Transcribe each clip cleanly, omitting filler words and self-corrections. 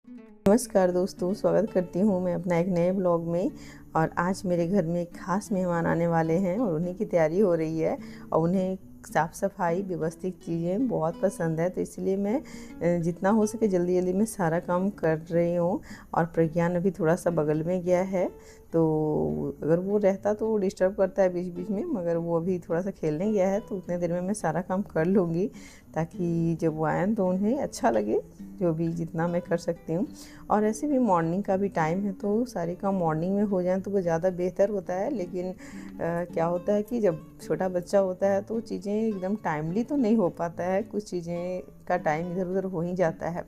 नमस्कार दोस्तों, स्वागत करती हूँ मैं अपना एक नए ब्लॉग में। और आज मेरे घर में एक ख़ास मेहमान आने वाले हैं और उन्हीं की तैयारी हो रही है। और उन्हें साफ़ सफाई व्यवस्थित चीज़ें बहुत पसंद है, तो इसलिए मैं जितना हो सके जल्दी जल्दी में सारा काम कर रही हूँ। और प्रज्ञान अभी थोड़ा सा बगल में गया है, तो अगर वो रहता तो वो डिस्टर्ब करता है बीच बीच में, मगर वो अभी थोड़ा सा खेलने गया है, तो उतने देर में मैं सारा काम कर लूँगी ताकि जब वो आएँ तो उन्हें अच्छा लगे, जो भी जितना मैं कर सकती हूँ। और ऐसे भी मॉर्निंग का भी टाइम है, तो सारे काम मॉर्निंग में हो जाएं तो वो ज़्यादा बेहतर होता है। लेकिन क्या होता है कि जब छोटा बच्चा होता है तो चीज़ें एकदम टाइमली तो नहीं हो पाता है, कुछ चीज़ें का टाइम इधर उधर हो ही जाता है।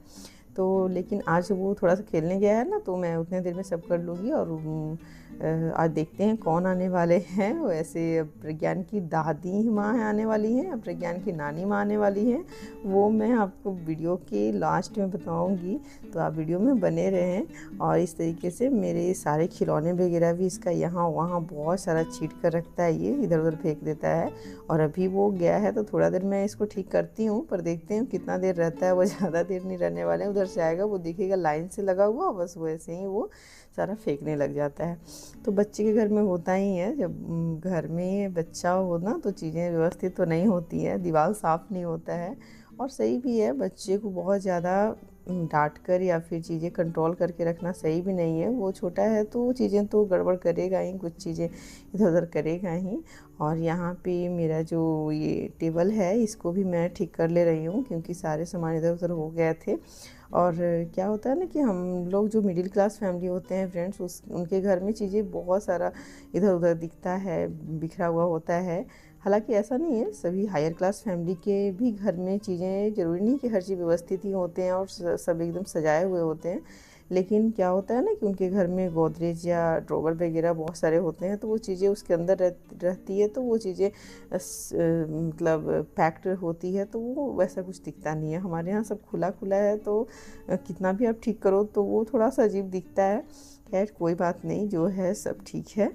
तो लेकिन आज वो थोड़ा सा खेलने गया है ना, तो मैं उतने देर में सब कर लूँगी। और आज देखते हैं कौन आने वाले हैं। वैसे प्रज्ञान की दादी माँ आने वाली हैं, प्रज्ञान की नानी माँ आने वाली हैं, वो मैं आपको वीडियो के लास्ट में बताऊंगी, तो आप वीडियो में बने रहें। और इस तरीके से मेरे सारे खिलौने वगैरह भी इसका यहाँ वहाँ बहुत सारा छीट कर रखता है, ये इधर उधर फेंक देता है। और अभी वो गया है तो थोड़ा देर मैं इसको ठीक करती हूँ, पर देखते हैं कितना देर रहता है। वो ज़्यादा देर नहीं रहने वाले हैं, उधर से आएगा वो दिखेगा लाइन से लगा हुआ, बस वैसे ही वो सारा फेंकने लग जाता है। तो बच्चे के घर में होता ही है, जब घर में बच्चा हो ना तो चीज़ें व्यवस्थित तो नहीं होती है, दीवार साफ़ नहीं होता है। और सही भी है, बच्चे को बहुत ज़्यादा डांट कर या फिर चीज़ें कंट्रोल करके रखना सही भी नहीं है। वो छोटा है तो वो चीज़ें तो गड़बड़ करेगा ही, कुछ चीज़ें इधर उधर करेगा ही। और यहाँ पे मेरा जो ये टेबल है, इसको भी मैं ठीक कर ले रही हूँ, क्योंकि सारे सामान इधर उधर हो गए थे। और क्या होता है ना कि हम लोग जो मिडिल क्लास फैमिली होते हैं फ्रेंड्स, उनके घर में चीज़ें बहुत सारा इधर उधर दिखता है, बिखरा हुआ होता है। हालांकि ऐसा नहीं है, सभी हायर क्लास फैमिली के भी घर में चीज़ें ज़रूरी नहीं कि हर चीज़ व्यवस्थित ही होते हैं और सब एकदम सजाए हुए होते हैं। लेकिन क्या होता है ना कि उनके घर में गोदरेज या ड्रॉवर वगैरह बहुत सारे होते हैं, तो वो चीज़ें उसके अंदर रहती है, तो वो चीज़ें मतलब पैक्ड होती है, तो वो वैसा कुछ दिखता नहीं है। हमारे यहाँ सब खुला खुला है, तो कितना भी आप ठीक करो तो वो थोड़ा सा अजीब दिखता है। खैर कोई बात नहीं, जो है सब ठीक है।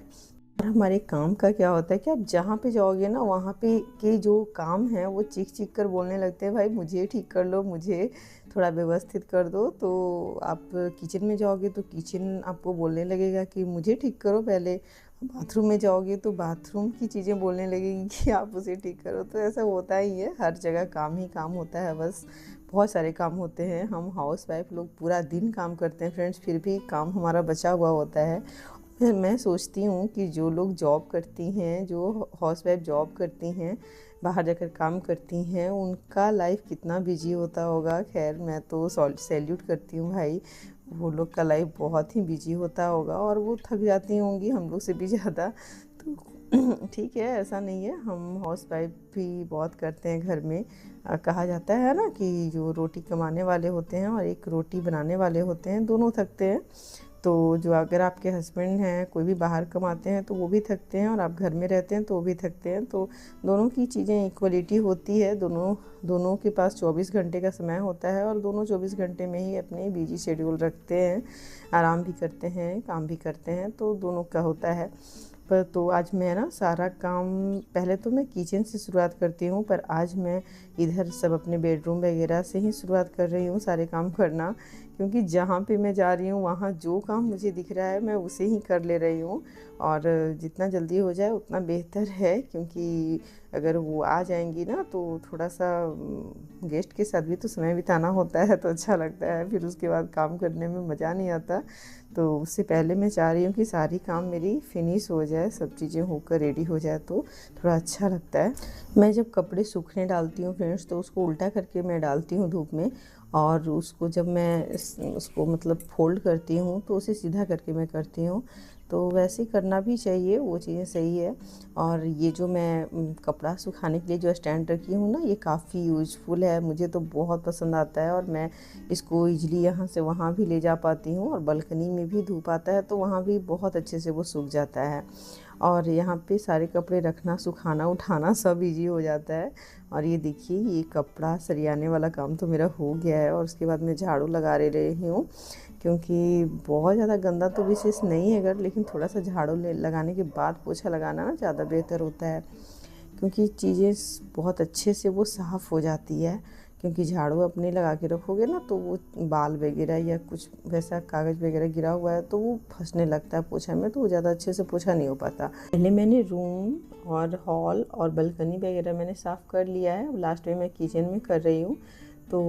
और हमारे काम का क्या होता है कि आप जहाँ पे जाओगे ना, वहाँ पे के जो काम है वो चीख चीख कर बोलने लगते हैं, भाई मुझे ठीक कर लो, मुझे थोड़ा व्यवस्थित कर दो। तो आप किचन में जाओगे तो किचन आपको बोलने लगेगा कि मुझे ठीक करो पहले। बाथरूम में जाओगे तो बाथरूम की चीज़ें बोलने लगेगी कि आप उसे ठीक करो। तो ऐसा होता ही है, हर जगह काम ही काम होता है, बस बहुत सारे काम होते हैं। हम हाउस वाइफ लोग पूरा दिन काम करते हैं फ्रेंड्स, फिर भी काम हमारा बचा हुआ होता है। फिर मैं सोचती हूँ कि जो लोग जॉब करती हैं, जो हाउसवाइफ जॉब करती हैं, बाहर जाकर काम करती हैं, उनका लाइफ कितना बिजी होता होगा। खैर मैं तो सैल्यूट करती हूँ भाई, वो लोग का लाइफ बहुत ही बिजी होता होगा और वो थक जाती होंगी हम लोग से भी ज़्यादा। तो ठीक है, ऐसा नहीं है, हम हाउसवाइफ भी बहुत करते हैं घर में। कहा जाता है ना कि जो रोटी कमाने वाले होते हैं और एक रोटी बनाने वाले होते हैं, दोनों थकते हैं। तो जो अगर आपके हस्बैंड हैं, कोई भी बाहर कमाते हैं तो वो भी थकते हैं, और आप घर में रहते हैं तो वो भी थकते हैं। तो दोनों की चीज़ें इक्वलिटी होती है, दोनों के पास 24 घंटे का समय होता है, और दोनों 24 घंटे में ही अपने बिजी शेड्यूल रखते हैं, आराम भी करते हैं, काम भी करते हैं, तो दोनों का होता है। पर तो आज मैं ना सारा काम, पहले तो मैं किचन से शुरुआत करती हूँ, पर आज मैं इधर सब अपने बेडरूम वगैरह से ही शुरुआत कर रही हूँ सारे काम करना। क्योंकि जहाँ पे मैं जा रही हूँ वहाँ जो काम मुझे दिख रहा है मैं उसे ही कर ले रही हूँ। और जितना जल्दी हो जाए उतना बेहतर है, क्योंकि अगर वो आ जाएंगी ना तो थोड़ा सा गेस्ट के साथ भी तो समय बिताना होता है, तो अच्छा लगता है, फिर उसके बाद काम करने में मज़ा नहीं आता। तो उससे पहले मैं चाह रही हूँ कि सारी काम मेरी फिनिश हो जाए, सब चीज़ें होकर रेडी हो जाए तो थोड़ा अच्छा लगता है। मैं जब कपड़े सूखने डालती हूँ फ्रेंड्स, तो उसको उल्टा करके मैं डालती हूँ धूप में, और उसको जब मैं उसको मतलब फोल्ड करती हूँ तो उसे सीधा करके मैं करती हूँ। तो वैसे करना भी चाहिए, वो चीज़ें सही है। और ये जो मैं कपड़ा सुखाने के लिए जो स्टैंड रखी हूँ ना, ये काफ़ी यूज़फुल है, मुझे तो बहुत पसंद आता है। और मैं इसको ईज़िली यहाँ से वहाँ भी ले जा पाती हूँ, और बालकनी में भी धूप आता है तो वहाँ भी बहुत अच्छे से वो सूख जाता है। और यहाँ पे सारे कपड़े रखना, सुखाना, उठाना सब इजी हो जाता है। और ये देखिए, ये कपड़ा सरियाने वाला काम तो मेरा हो गया है, और उसके बाद मैं झाड़ू लगा रही हूँ, क्योंकि बहुत ज़्यादा गंदा तो विशेष नहीं है घर, लेकिन थोड़ा सा झाड़ू लगाने के बाद पोछा लगाना ना ज़्यादा बेहतर होता है, क्योंकि चीज़ें बहुत अच्छे से वो साफ़ हो जाती है। क्योंकि झाड़ू अपने लगा के रखोगे ना तो वो बाल वगैरह या कुछ वैसा कागज़ वगैरह गिरा हुआ है तो वो फंसने लगता है पोछा में, तो वो ज़्यादा अच्छे से पोछा नहीं हो पाता। पहले मैंने रूम और हॉल और बालकनी वगैरह मैंने साफ़ कर लिया है, लास्ट में मैं किचन में कर रही हूँ। तो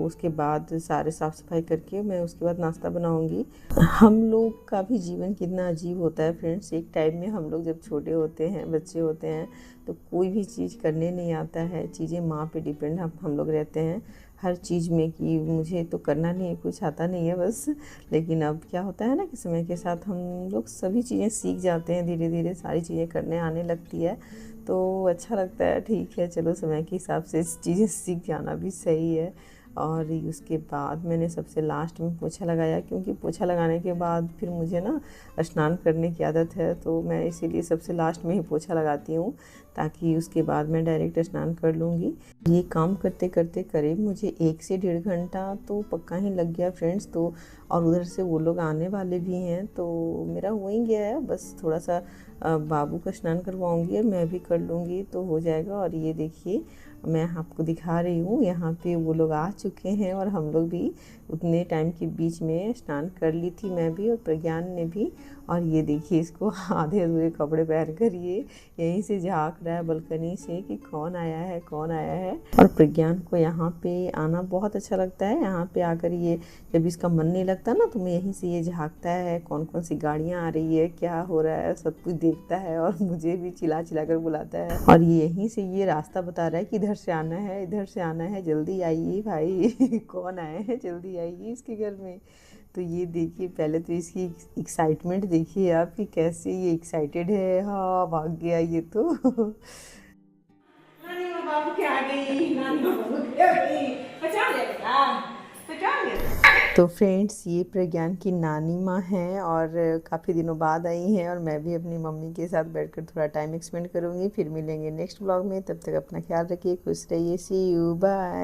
उसके बाद सारे साफ़ सफाई करके मैं उसके बाद नाश्ता बनाऊंगी। हम लोग का भी जीवन कितना अजीब होता है फ्रेंड्स। एक टाइम में हम लोग जब छोटे होते हैं, बच्चे होते हैं, तो कोई भी चीज़ करने नहीं आता है, चीज़ें माँ पे डिपेंड हम लोग रहते हैं हर चीज़ में कि मुझे तो करना नहीं है, कुछ आता नहीं है बस। लेकिन अब क्या होता है ना कि समय के साथ हम लोग सभी चीज़ें सीख जाते हैं, धीरे धीरे सारी चीज़ें करने आने लगती है, तो अच्छा लगता है। ठीक है, चलो समय के हिसाब से चीज़ें सीख जाना भी सही है। और उसके बाद मैंने सबसे लास्ट में पोछा लगाया, क्योंकि पोछा लगाने के बाद फिर मुझे ना स्नान करने की आदत है, तो मैं इसीलिए सबसे लास्ट में ही पोछा लगाती हूँ, ताकि उसके बाद मैं डायरेक्ट स्नान कर लूँगी। ये काम करते करते करीब मुझे 1 से 1.5 घंटा तो पक्का ही लग गया फ्रेंड्स। तो और उधर से वो लोग आने वाले भी हैं, तो मेरा हो ही गया है, बस थोड़ा सा बाबू का स्नान करवाऊँगी और मैं भी कर लूँगी तो हो जाएगा। और ये देखिए मैं आपको दिखा रही हूँ, यहाँ पे वो लोग आ चुके हैं और हम लोग भी उतने टाइम के बीच में स्नान कर ली थी, मैं भी और प्रज्ञान ने भी। और ये देखिए इसको आधे अधूरे कपड़े पहन कर ये यहीं से झाँक रहा है बालकनी से कि कौन आया है, कौन आया है। और प्रज्ञान को यहाँ पे आना बहुत अच्छा लगता है। यहाँ पे आकर ये जब इसका मन नहीं लगता ना तो मैं यहीं से ये झाँकता है, कौन कौन सी गाड़ियाँ आ रही है, क्या हो रहा है, सब कुछ देखता है और मुझे भी चिल्ला चिल्ला कर बुलाता है। और ये यहीं से ये रास्ता बता रहा है कि इधर से आना है, इधर से आना है, जल्दी आइए भाई कौन आए हैं, जल्दी आइए इसके घर में। तो ये देखिए, पहले तो इसकी एक्साइटमेंट देखिए आप कि कैसे ये एक्साइटेड है। हाँ, भाग गया ये तो नानी माँ बाबू के आ गई, नानी माँ बाबू के आ गई, पहचान लिया बेटा, पहचान लिया। तो फ्रेंड्स, ये प्रज्ञान की नानी माँ हैं और काफ़ी दिनों बाद आई हैं, और मैं भी अपनी मम्मी के साथ बैठकर थोड़ा टाइम स्पेंड करूँगी। फिर मिलेंगे नेक्स्ट ब्लॉग में, तब तक अपना ख्याल रखिए, खुश रहिए, सी यू, बाय।